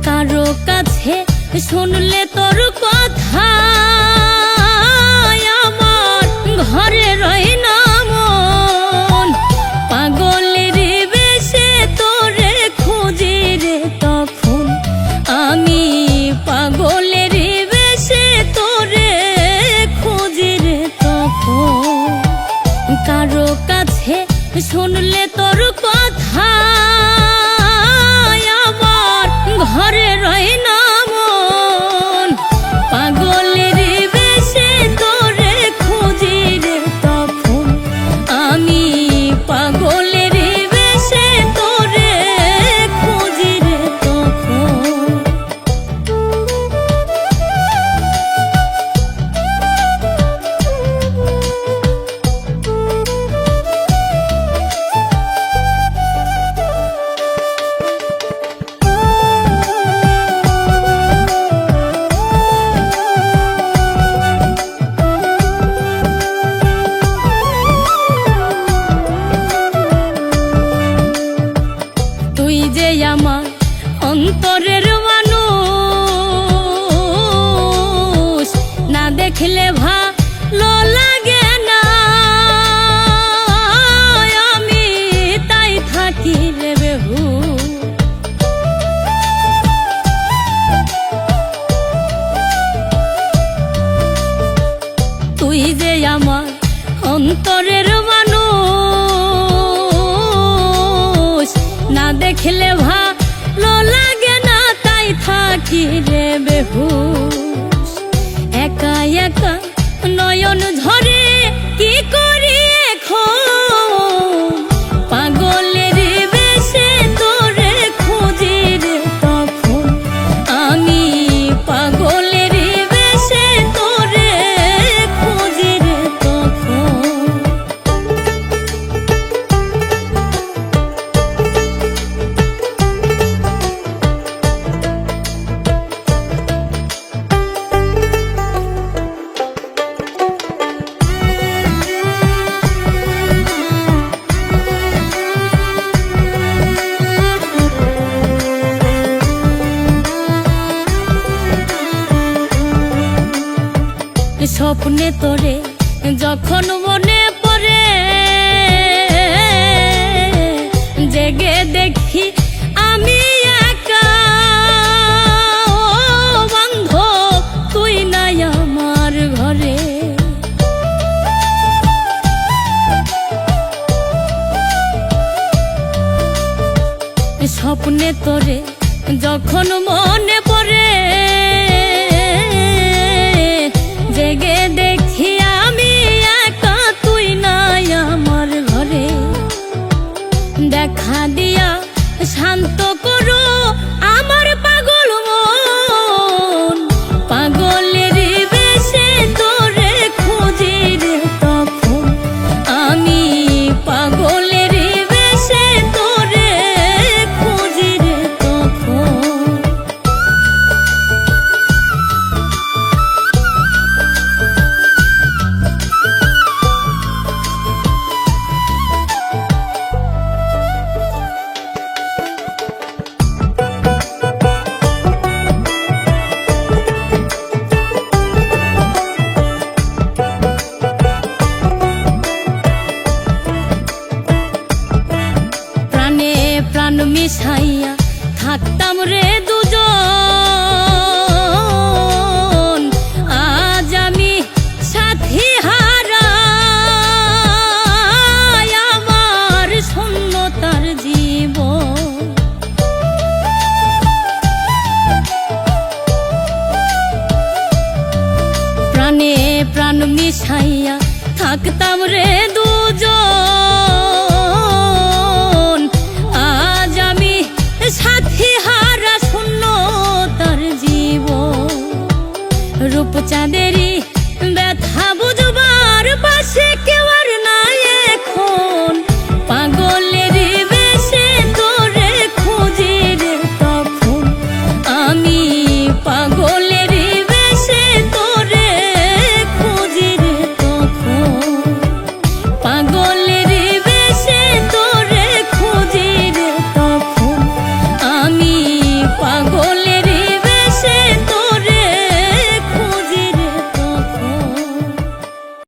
কারো কাছে শুনলে তোর কথা আমার ঘরে রয় না মন। পাগলের বেশে তোরে খুঁজি রে তখন আমি, পাগলের বেশে তোরে খুঁজি রে তখন। কারো কাছে শুনলে তোর কথা আমার ঘরে রয় না মন। পাগলের বেশে তোরে খুঁজি রে তখন আমি, পাগলের বেশে তোরে খুঁজি রে তখন। তুই যে আমার অন্তরের মানুষ, না দেখলে ভালো লাগে না, আমি তাই থাকি রে বেহুশ। তুই যে আমার অন্তরের মানুষ, না দেখলে ভালো লাগে না, তাই থাকি রে বেহুশ। একা একা নয়ন ঝরে কি করি এখন, পাগলের বেশে তোরে খুঁজি রে তখন আমি, পাগলের বেশে তোরে খুঁজি রে তখন। স্বপ্নে তোরে যখন মনে পড়ে, জেগে দেখি আমি একা, ও বন্ধু তুই নাই আমার ঘরে। স্বপ্নে তোরে যখন মনে পড়ে, জেগে দেখি আমি একা, তুই নাই আমার ঘরে। দেখা দিয়া শান্ত করো আমার পাগল মন, পাগলের বেশে তোরে খুঁজি রে তখন আমি, পাগলের বেশে তোরে খুঁজি রে তখন। প্রাণ মিশাইয়া থাকতাম রে দুজন, আজ আমি সাথী হারা, আমার শূন্যতার জীবন। প্রাণে প্রাণ মিশাইয়া থাকতাম রে